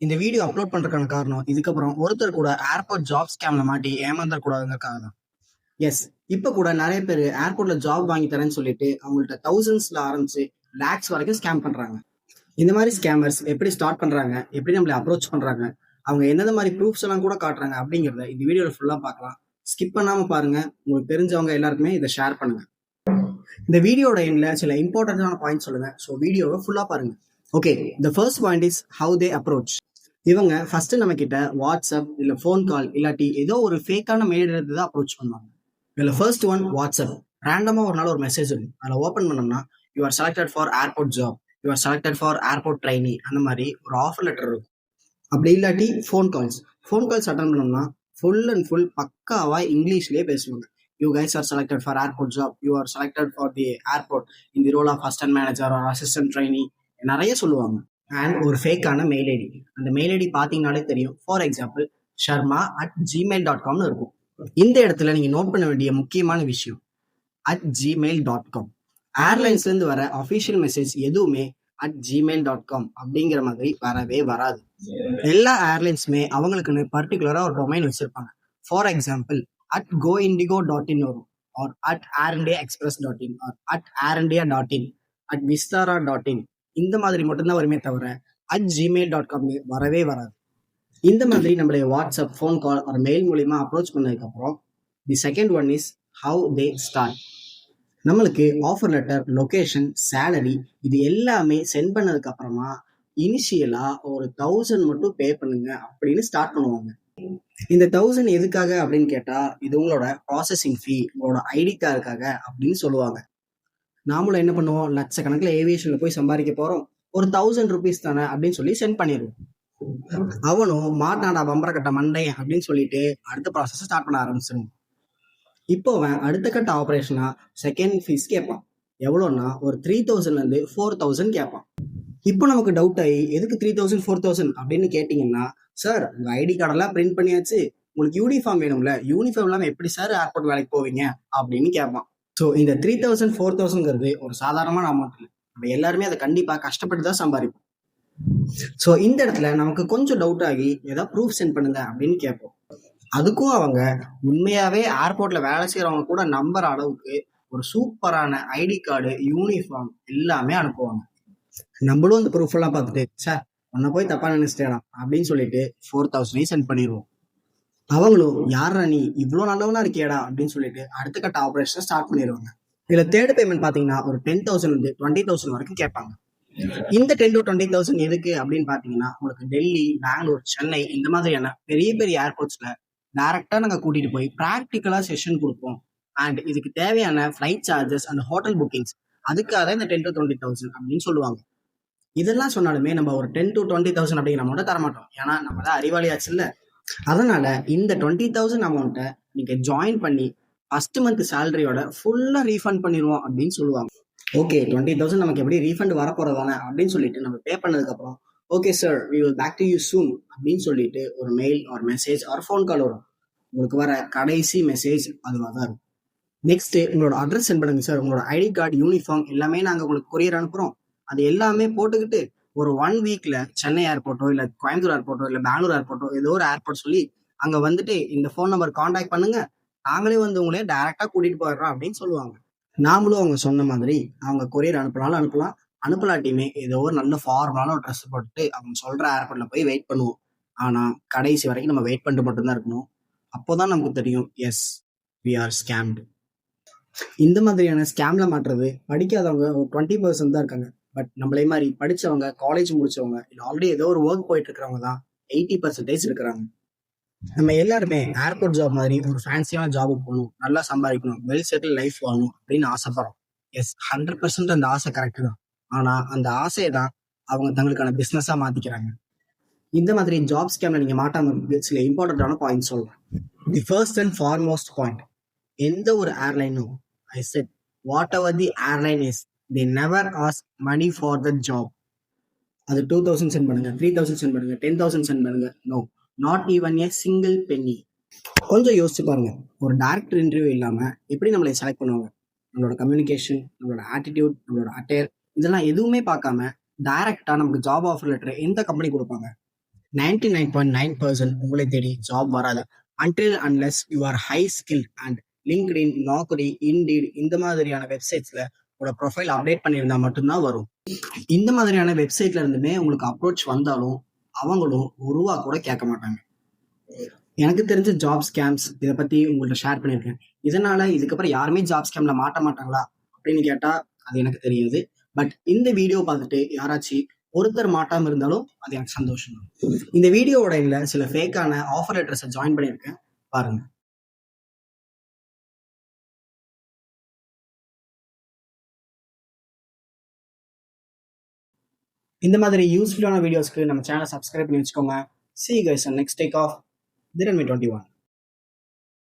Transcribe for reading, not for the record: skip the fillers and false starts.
இந்த video upload பண்றதுக்கான காரணம் இதுக்கப்புறம் ஒருத்தர் கூட ஏர்போர்ட் ஜாப் ஸ்கேம்ல மாட்டி ஏமாந்துடக்கூடாதுங்கிறதுக்காக தான். எஸ், இப்ப கூட நிறைய பேர் ஏர்போர்ட்ல ஜாப் வாங்கி தரேன்னு சொல்லிட்டு அவங்கள்ட்ட தௌசண்ட்ஸ்ல ஆரம்பிச்சு லேக்ஸ் வரைக்கும் ஸ்கேம் பண்றாங்க. இந்த மாதிரி ஸ்கேமர்ஸ் எப்படி ஸ்டார்ட் பண்றாங்க, எப்படி நம்மளை அப்ரோச் பண்றாங்க, அவங்க எந்தெந்த மாதிரி ப்ரூஃப்ஸ் எல்லாம் கூட காட்டுறாங்க அப்படிங்கிறத இந்த வீடியோல ஃபுல்லா பார்க்கலாம். ஸ்கிப் பண்ணாம பாருங்க. உங்களுக்கு தெரிஞ்சவங்க எல்லாருக்குமே இதை ஷேர் பண்ணுங்க. இந்த வீடியோட எண்ட்ல சில இம்பார்ட்டன்டான பாயிண்ட் சொல்லுங்க. ஸோ வீடியோவை ஃபுல்லா பாருங்க. Okay, the first point is how they approach. இவங்க ஃபர்ஸ்ட் நம்ம கிட்ட வாட்ஸ்அப் இல்ல ஃபோன் கால் இல்லாட்டி ஏதோ ஒரு ஃபேக்கான மெயில் எடுத்து தான் அப்ரோச் பண்ணுவாங்க. இதுல ஃபர்ஸ்ட் ஒன் வாட்ஸ்அப். ரேண்டமா ஒரு நாள் ஒரு மெசேஜ் இருக்கும். அதில் ஓப்பன் பண்ணோம்னா you are selected for airport job, you are selected for airport trainee, அந்த மாதிரி ஒரு ஆஃபர் லெட்டர் இருக்கும். அப்படி இல்லாட்டி phone calls. Phone calls attend பண்ணோம்னா ஃபுல் அண்ட் ஃபுல் பக்காவா இங்கிலீஷ்லயே பேசுவாங்க. You guys are selected for airport job, you are selected for the airport in the role of assistant manager or assistant trainee, நிறைய சொல்லுவாங்க. And ஒரு ஃபேக்கான mail ID. அந்த mail ID பார்த்தீங்கன்னாலே தெரியும். ஃபார் எக்ஸாம்பிள் sharma@gmail.comனு இருக்கும். இந்த இடத்துல நீங்க நோட் பண்ண வேண்டிய முக்கியமான விஷயம் @gmail.com. ஏர்லைன்ஸ்ல இருந்து வர அஃபிஷியல் மெசேஜ் எதுவுமே @gmail.com அப்படிங்கிற மாதிரி வரவே வராது. எல்லா ஏர்லைன்ஸுமே அவங்களுக்குன்னு பர்டிகுலரா ஒரு டொமைன் வச்சிருப்பாங்க. ஃபார் எக்ஸாம்பிள் @goindigo.in வரும், R @airindiaexpress.in, R @airindia.in, @vistara.in. இந்த மாதிரி மட்டும்தான் வருமே தவிர @gmail.com வரவே வராது. இந்த மாதிரி நம்மளுடைய வாட்ஸ்அப், ஃபோன் கால் ஒரு மெயில் மூலியமா அப்ரோச் பண்ணதுக்கு அப்புறம் the second one is how they start. நம்மளுக்கு ஆஃபர் லெட்டர், லொகேஷன், சேலரி இது எல்லாமே சென்ட் பண்ணதுக்கு அப்புறமா இனிஷியலா ஒரு 1000 மட்டும் பே பண்ணுங்க அப்படின்னு ஸ்டார்ட் பண்ணுவாங்க. இந்த 1000 எதுக்காக அப்படின்னு கேட்டா, இது உங்களோட ப்ராசஸிங் ஃபீ, உங்களோட ஐடி கார்டுக்காக அப்படின்னு சொல்லுவாங்க. நாமளும் என்ன பண்ணுவோம், லட்சக்கணக்கில் ஏவியேஷன்ல போய் சம்பாதிக்க போறோம், ஒரு 1000 ருபீஸ் தானே அப்படின்னு சொல்லி சென்ட் பண்ணிடுவோம். அவனும் மாட்டாடா பம்பர கட்ட மண்டை அப்படின்னு சொல்லிட்டு அடுத்த ப்ராசஸ் ஸ்டார்ட் பண்ண ஆரம்பிச்சிடும். இப்போ அவன் அடுத்த கட்ட ஆபரேஷனா செகண்ட் ஃபீஸ் கேட்பான். எவ்வளோன்னா ஒரு 3000ல இருந்து 4000 கேட்பான். இப்போ நமக்கு டவுட் ஆகி எதுக்கு 3000 4000 அப்படின்னு கேட்டீங்கன்னா, சார் உங்க ஐடி கார்டெல்லாம் பிரிண்ட் பண்ணியாச்சு, உங்களுக்கு யூனிஃபார்ம் வேணும்ல, யூனிஃபார்ம் இல்லாம எப்படி சார் ஏர்போர்ட் வேலைக்கு போவீங்க அப்படின்னு கேட்பான். ஸோ இந்த 3000 4000ங்கிறது ஒரு சாதாரணமான அமௌண்ட் இல்லை. நம்ம எல்லாருமே அதை கண்டிப்பா கஷ்டப்பட்டு தான் சம்பாதிப்போம். ஸோ இந்த இடத்துல நமக்கு கொஞ்சம் டவுட் ஆகி ஏதாவது ப்ரூஃப் சென்ட் பண்ணுங்க அப்படின்னு கேட்போம். அதுக்கும் அவங்க உண்மையாவே ஏர்போர்ட்ல வேலை செய்யறவங்க கூட நம்புற அளவுக்கு ஒரு சூப்பரான ஐடி கார்டு, யூனிஃபார்ம் எல்லாமே அனுப்புவாங்க. நம்மளும் அந்த ப்ரூஃப் எல்லாம் பார்த்துட்டு சார் உன்னை போய் தப்பா நினைச்சிட்டேடா அப்படின்னு சொல்லிட்டு 4000 சென்ட் பண்ணிடுவோம். அவங்களும் யாரா நீ இவ்வளவு நல்லவனா இருக்கியடா அப்படின்னு சொல்லிட்டு அடுத்த கட்ட ஆபரேஷன் ஸ்டார்ட் பண்ணிடுவாங்க. இதுல தேர்ட் பேமெண்ட் பாத்தீங்கன்னா ஒரு 10,000 இருந்து 20,000 வரைக்கும் கேட்பாங்க. இந்த 10 to 20,000 எதுக்கு அப்படின்னு பாத்தீங்கன்னா, உங்களுக்கு டெல்லி, பெங்களூர், சென்னை இந்த மாதிரியான பெரிய பெரிய ஏர்போர்ட்ஸ்ல டைரக்டா நாங்க கூட்டிட்டு போய் பிராக்டிக்கலா செஷன் கொடுப்போம். அண்ட் இதுக்கு தேவையான flight charges and hotel bookings, அதுக்காக இந்த 10 to 20,000 அப்படின்னு சொல்லுவாங்க. இதெல்லாம் சொன்னாலுமே நம்ம ஒரு 10 to 20,000 அப்படிங்கிற அமௌண்ட்டை தரமாட்டோம். ஏன்னா நம்ம தான் அறிவாளியாச்சு இல்ல. அதனால இந்த 20,000 அமௌண்ட்டை நீங்க ஜாயின் பண்ணி ஃபர்ஸ்ட் மந்த் சேலரியோட ஃபுல்லா ரீஃபண்ட் பண்ணிடுவோம் அப்படின்னு சொல்லுவாங்க. ஓகே, 20,000 நமக்கு எப்படி ரீஃபண்ட் வரப்போறதானே அப்படின்னு சொல்லிட்டு நம்ம பே பண்ணதுக்கு அப்புறம் okay sir we will back to you soon அப்படின்னு சொல்லிட்டு ஒரு mail or message or phone call வரும். உங்களுக்கு வர கடைசி மெசேஜ் அதுவாக தான் இருக்கும். நெக்ஸ்ட் உங்களோட அட்ரஸ் சென்ட் பண்ணுங்க சார், உங்களோட ஐடி கார்டு, யூனிஃபார்ம் எல்லாமே நாங்கள் உங்களுக்கு கொரியர் அனுப்புறோம். அது எல்லாமே போட்டுக்கிட்டு ஒரு 1 வீக்ல சென்னை ஏர்போர்ட்டோ இல்ல கோயம்புத்தூர் ஏர்போர்ட்டோ இல்ல பெங்களூர் ஏர்போர்ட்டோ ஏதோ ஒரு ஏர்போர்ட் சொல்லி அங்க வந்துட்டு இந்த ஃபோன் நம்பர் கான்டாக்ட் பண்ணுங்க, நாங்களே வந்து உங்களே டைரக்டா கூட்டிட்டு போயிடுறோம் அப்படின்னு சொல்லுவாங்க. நாமளும் அவங்க சொன்ன மாதிரி அவங்க கொரியர் அனுப்பினாலும் அனுப்பலாம், அனுப்பலாட்டியுமே ஏதோ ஒரு நல்ல ஃபார்மலான ஒரு ட்ரெஸ் போட்டுட்டு அவங்க சொல்ற ஏர்போர்ட்ல போய் வெயிட் பண்ணுவோம். ஆனா கடைசி வரைக்கும் நம்ம வெயிட் பண்ணிட்டு மட்டும்தான் இருக்கணும். அப்போதான் நமக்கு தெரியும் எஸ் வி ஆர் ஸ்கேம்டு. இந்த மாதிரியான ஸ்கேம்ல மாட்டுறது படிக்காதவங்க ஒரு 20% தான் இருக்காங்க. பட் நம்மளே மாதிரி படிச்சவங்க, காலேஜ் முடிச்சவங்க இல்லை ஆல்ரெடி ஏதோ ஒரு ஒர்க் போயிட்டு இருக்கிறவங்க தான் 80% இருக்கிறாங்க. நம்ம எல்லாருமே ஏர்போர்ட் ஜாப் மாதிரி ஒரு ஃபேன்சியான ஜாபுக்கு போகணும், நல்லா சம்பாதிக்கணும், வெல் செட்டில் லைஃப் வாங்கணும் அப்படின்னு ஆசைப்படுறோம். எஸ், 100% அந்த ஆசை கரெக்ட் தான். ஆனா அந்த ஆசையை தான் அவங்க தங்களுக்கான பிசினஸா மாத்திக்கிறாங்க. இந்த மாதிரி ஜாப் ஸ்கேம்ல நீங்க மாட்டாம இருக்கு சில இம்பார்ட்டன்டான பாயிண்ட் சொல்றேன். The first and foremost point, எந்த ஒரு ஏர்லைனும் I said whatever the airline is they never ask money for the job. அது 2,000 சென்ட் பண்ணுங்க, 3,000 சென்ட் பண்ணுங்க, 10,000 சென்ட் பண்ணுங்க, no, not even a single penny. கொஞ்சம் யோசிச்சு பாருங்க, ஒரு டைரக்டர் இன்டர்வியூ இல்லாம எப்படி நம்மளை செலக்ட் பண்ணுவாங்க? நம்மளோட கம்யூனிகேஷன், நம்மளோட ஆட்டிடியூட், நம்மளோட அட்டையர் இதெல்லாம் எதுவுமே பார்க்காம டைரக்டா நமக்கு ஜாப் ஆஃபர் லெட்டர் எந்த கம்பெனி கொடுப்பாங்க? 99.9% உங்களை தேடி ஜாப் வராது. Until unless you are high skill and LinkedIn, Naukri, indeed இந்த மாதிரியான வெப்சைட்ஸ்ல உங்களோட ப்ரொஃபைல் அப்டேட் பண்ணியிருந்தா மட்டும்தான் வரும். இந்த மாதிரியான வெப்சைட்ல இருந்துமே உங்களுக்கு அப்ரோச் வந்தாலும் அவங்களும் ஒரு ரூபா கூட கேட்க மாட்டாங்க. எனக்கு தெரிஞ்ச ஜாப் ஸ்கேம்ஸ் இதை பத்தி உங்கள்ட்ட ஷேர் பண்ணியிருக்கேன். இதனால இதுக்கப்புறம் யாருமே ஜாப் ஸ்கேம்ல மாட்ட மாட்டாங்களா அப்படின்னு கேட்டா அது எனக்கு தெரியாது. பட் இந்த வீடியோ பார்த்துட்டு யாராச்சும் ஒருத்தர் மாட்டாம இருந்தாலும் அது எனக்கு சந்தோஷம் தான். இந்த வீடியோவோட இல்ல சில ஃபேக்கான ஆஃபர் லெட்டர்ஸை ஜாயின் பண்ணியிருக்கேன், பாருங்க. இந்த மாதிரி யூஸ்ஃபுல்லான வீடியோஸ்க்கு நம்ம சேனலை சப்ஸ்கிரைப் பண்ணி வச்சுக்கோங்க. See you guys on next take off. Dhiranmay 21.